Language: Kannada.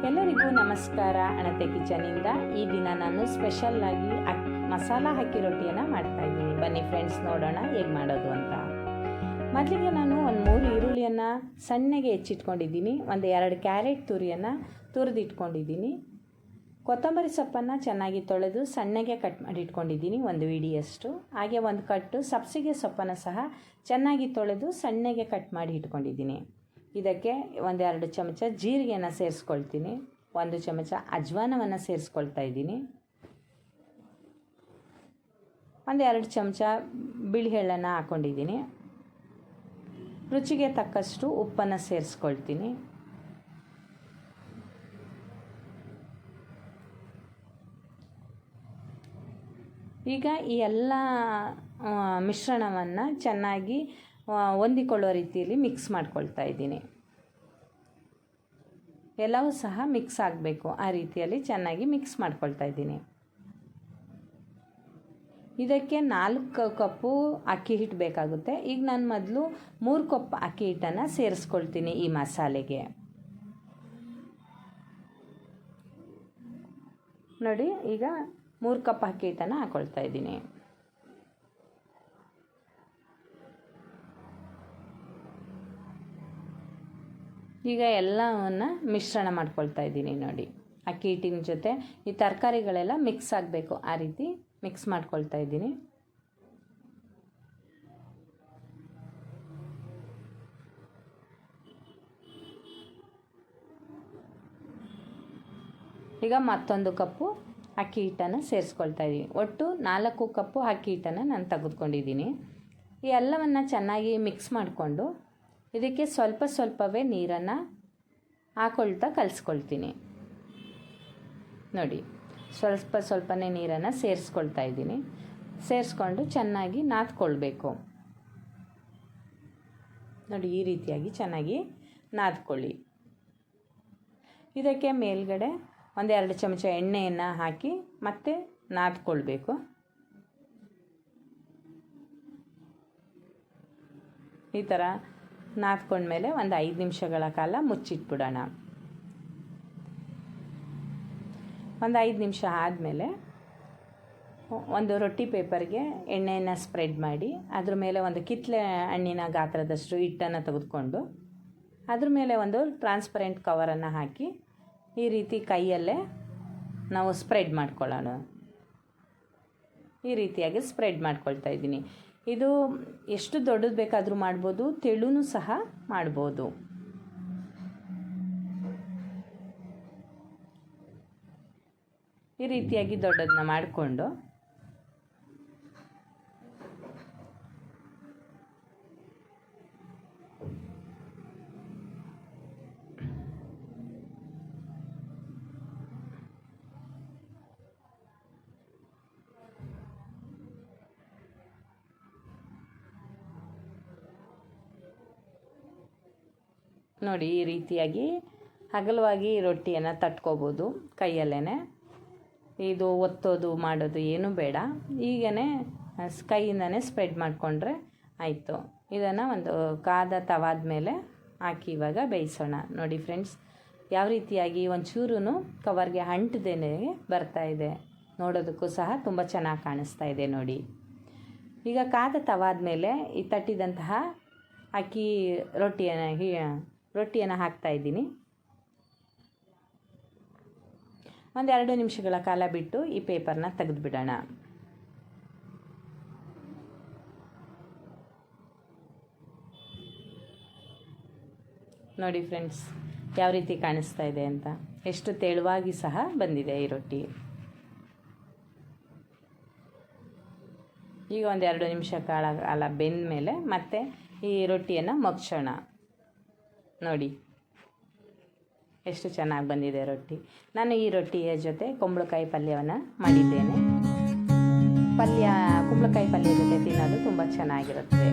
ಎಲ್ಲರಿಗೂ ನಮಸ್ಕಾರ. ಅಣತೆ ಕಿಚನಿಂದ ಈ ದಿನ ನಾನು ಸ್ಪೆಷಲ್ ಆಗಿ ಮಸಾಲ ಹಾಕಿ ರೊಟ್ಟಿಯನ್ನು ಮಾಡ್ತಾಯಿದ್ದೀನಿ. ಬನ್ನಿ ಫ್ರೆಂಡ್ಸ್, ನೋಡೋಣ ಹೇಗೆ ಮಾಡೋದು ಅಂತ. ಮೊದಲಿಗೆ ನಾನು ಒಂದು 3 ಈರುಳ್ಳಿಯನ್ನು ಸಣ್ಣಗೆ ಹೆಚ್ಚಿಟ್ಕೊಂಡಿದ್ದೀನಿ. ಒಂದು 2 ಕ್ಯಾರೆಟ್ ತುರಿಯನ್ನು ತುರಿದಿಟ್ಕೊಂಡಿದ್ದೀನಿ. ಕೊತ್ತಂಬರಿ ಸೊಪ್ಪನ್ನು ಚೆನ್ನಾಗಿ ತೊಳೆದು ಸಣ್ಣಗೆ ಕಟ್ ಮಾಡಿ ಇಟ್ಕೊಂಡಿದ್ದೀನಿ, 1 ಹಿಡಿಯಷ್ಟು. ಹಾಗೆ 1 ಕಟ್ಟು ಸಬ್ಸಿಗೆ ಸೊಪ್ಪನ್ನು ಸಹ ಚೆನ್ನಾಗಿ ತೊಳೆದು ಸಣ್ಣಗೆ ಕಟ್ ಮಾಡಿ ಇಟ್ಕೊಂಡಿದ್ದೀನಿ. ಇದಕ್ಕೆ 1-2 ಚಮಚ ಜೀರಿಗೆಯನ್ನು ಸೇರಿಸ್ಕೊಳ್ತೀನಿ. 1 ಚಮಚ ಅಜ್ವಾನವನ್ನು ಸೇರಿಸ್ಕೊಳ್ತಾ ಇದ್ದೀನಿ. 1-2 ಚಮಚ ಬಿಳಿ ಎಳ್ಳನ್ನು ಹಾಕ್ಕೊಂಡಿದ್ದೀನಿ. ರುಚಿಗೆ ತಕ್ಕಷ್ಟು ಉಪ್ಪನ್ನು ಸೇರಿಸ್ಕೊಳ್ತೀನಿ. ಈಗ ಈ ಎಲ್ಲ ಮಿಶ್ರಣವನ್ನು ಚೆನ್ನಾಗಿ ಹೊಂದಿಕೊಳ್ಳೋ ರೀತಿಯಲ್ಲಿ ಮಿಕ್ಸ್ ಮಾಡ್ಕೊಳ್ತಾ ಇದ್ದೀನಿ. ಎಲ್ಲವೂ ಸಹ ಮಿಕ್ಸ್ ಆಗಬೇಕು, ಆ ರೀತಿಯಲ್ಲಿ ಚೆನ್ನಾಗಿ ಮಿಕ್ಸ್ ಮಾಡ್ಕೊಳ್ತಾ ಇದ್ದೀನಿ. ಇದಕ್ಕೆ 4 ಕಪ್ಪು ಅಕ್ಕಿ ಹಿಟ್ಟು ಬೇಕಾಗುತ್ತೆ. ಈಗ ನಾನು ಮೊದಲು 3 ಕಪ್ ಅಕ್ಕಿ ಹಿಟ್ಟನ್ನು ಸೇರಿಸ್ಕೊಳ್ತೀನಿ ಈ ಮಸಾಲೆಗೆ. ನೋಡಿ, ಈಗ 3 ಕಪ್ ಅಕ್ಕಿ ಹಿಟ್ಟನ್ನು ಹಾಕ್ಕೊಳ್ತಾ ಇದ್ದೀನಿ. ಈಗ ಎಲ್ಲವನ್ನು ಮಿಶ್ರಣ ಮಾಡ್ಕೊಳ್ತಾ ಇದ್ದೀನಿ. ನೋಡಿ, ಅಕ್ಕಿ ಹಿಟ್ಟಿನ ಜೊತೆ ಈ ತರಕಾರಿಗಳೆಲ್ಲ ಮಿಕ್ಸ್ ಆಗಬೇಕು, ಆ ರೀತಿ ಮಿಕ್ಸ್ ಮಾಡ್ಕೊಳ್ತಾ ಇದ್ದೀನಿ. ಈಗ ಮತ್ತೊಂದು ಕಪ್ಪು ಅಕ್ಕಿ ಹಿಟ್ಟನ್ನು ಸೇರಿಸ್ಕೊಳ್ತಾ ಇದ್ದೀನಿ. ಒಟ್ಟು 4 ಕಪ್ಪು ಅಕ್ಕಿ ಹಿಟ್ಟನ್ನು ನಾನು ತೆಗೆದುಕೊಂಡಿದ್ದೀನಿ. ಈ ಎಲ್ಲವನ್ನು ಚೆನ್ನಾಗಿ ಮಿಕ್ಸ್ ಮಾಡಿಕೊಂಡು ಇದಕ್ಕೆ ಸ್ವಲ್ಪವೇ ನೀರನ್ನು ಹಾಕ್ಕೊಳ್ತಾ ಕಲಿಸ್ಕೊಳ್ತೀನಿ. ನೋಡಿ, ಸ್ವಲ್ಪನೇ ನೀರನ್ನು ಸೇರಿಸ್ಕೊಳ್ತಾ ಇದ್ದೀನಿ. ಸೇರಿಸ್ಕೊಂಡು ಚೆನ್ನಾಗಿ ನಾದ್ಕೊಳ್ಬೇಕು. ನೋಡಿ, ಈ ರೀತಿಯಾಗಿ ಚೆನ್ನಾಗಿ ನಾದ್ಕೊಳ್ಳಿ. ಇದಕ್ಕೆ ಮೇಲ್ಗಡೆ 1-2 ಚಮಚ ಎಣ್ಣೆಯನ್ನು ಹಾಕಿ ಮತ್ತೆ ನಾದ್ಕೊಳ್ಬೇಕು. ಈ ಥರ ನಾದ್ಕೊಂಡ್ಮೇಲೆ ಒಂದು 5 ನಿಮಿಷಗಳ ಕಾಲ ಮುಚ್ಚಿಟ್ಬಿಡೋಣ. ಒಂದು 5 ನಿಮಿಷ ಆದಮೇಲೆ ಒಂದು ರೊಟ್ಟಿ ಪೇಪರ್ಗೆ ಎಣ್ಣೆಯನ್ನು ಸ್ಪ್ರೆಡ್ ಮಾಡಿ ಅದ್ರ ಮೇಲೆ ಒಂದು ಕಿತ್ತಳೆ ಹಣ್ಣಿನ ಗಾತ್ರದಷ್ಟು ಹಿಟ್ಟನ್ನು ತೆಗೆದುಕೊಂಡು ಅದ್ರ ಮೇಲೆ ಒಂದು ಟ್ರಾನ್ಸ್ಪರೆಂಟ್ ಕವರನ್ನು ಹಾಕಿ ಈ ರೀತಿ ಕೈಯಲ್ಲೇ ನಾವು ಸ್ಪ್ರೆಡ್ ಮಾಡ್ಕೊಳ್ಳೋಣ. ಈ ರೀತಿಯಾಗಿ ಸ್ಪ್ರೆಡ್ ಮಾಡ್ಕೊಳ್ತಾ ಇದ್ದೀನಿ. ಇದು ಎಷ್ಟು ದೊಡ್ಡದು ಬೇಕಾದರೂ ಮಾಡ್ಬೋದು, ತೆಳುನೂ ಸಹ ಮಾಡ್ಬೋದು. ಈ ರೀತಿಯಾಗಿ ದೊಡ್ಡದನ್ನ ಮಾಡಿಕೊಂಡು ನೋಡಿ, ಈ ರೀತಿಯಾಗಿ ಅಗಲವಾಗಿ ರೊಟ್ಟಿಯನ್ನು ತಟ್ಕೋಬೋದು ಕೈಯಲ್ಲೇ. ಇದು ಒತ್ತೋದು ಮಾಡೋದು ಏನೂ ಬೇಡ, ಈಗೇ ಕೈಯಿಂದನೇ ಸ್ಪ್ರೆಡ್ ಮಾಡಿಕೊಂಡ್ರೆ ಆಯಿತು. ಇದನ್ನು ಒಂದು ಕಾದ ತವಾದ ಮೇಲೆ ಹಾಕಿ ಇವಾಗ ಬೇಯಿಸೋಣ. ನೋಡಿ ಫ್ರೆಂಡ್ಸ್, ಯಾವ ರೀತಿಯಾಗಿ ಒಂಚೂರು ಕವರ್ಗೆ ಅಂಟದೇನೆ ಬರ್ತಾಯಿದೆ. ನೋಡೋದಕ್ಕೂ ಸಹ ತುಂಬ ಚೆನ್ನಾಗಿ ಕಾಣಿಸ್ತಾ ಇದೆ. ನೋಡಿ, ಈಗ ಕಾದ ತವಾದ ಮೇಲೆ ಈ ತಟ್ಟಿದಂತಹ ಅಕ್ಕಿ ರೊಟ್ಟಿಯನ್ನು ಹಾಕ್ತಾಯಿದ್ದೀನಿ. 1-2 ನಿಮಿಷಗಳ ಕಾಲ ಬಿಟ್ಟು ಈ ಪೇಪರ್ನ ತೆಗೆದುಬಿಡೋಣ. ನೋಡಿ ಫ್ರೆಂಡ್ಸ್, ಯಾವ ರೀತಿ ಕಾಣಿಸ್ತಾ ಇದೆ ಅಂತ. ಎಷ್ಟು ತೆಳುವಾಗಿ ಸಹ ಬಂದಿದೆ ಈ ರೊಟ್ಟಿ. ಈಗ 1-2 ನಿಮಿಷ ಕಾಲ ಬೆಂದ ಮೇಲೆ ಮತ್ತೆ ಈ ರೊಟ್ಟಿಯನ್ನು ಮಗ್ಚೋಣ. ನೋಡಿ, ಎಷ್ಟು ಚೆನ್ನಾಗಿ ಬಂದಿದೆ ರೊಟ್ಟಿ. ನಾನು ಈ ರೊಟ್ಟಿಯ ಜೊತೆ ಕುಂಬಳಕಾಯಿ ಪಲ್ಯವನ್ನು ಮಾಡಿದ್ದೇನೆ. ಕುಂಬಳಕಾಯಿ ಪಲ್ಯ ಜೊತೆ ತಿನ್ನೋದು ತುಂಬ ಚೆನ್ನಾಗಿರುತ್ತೆ.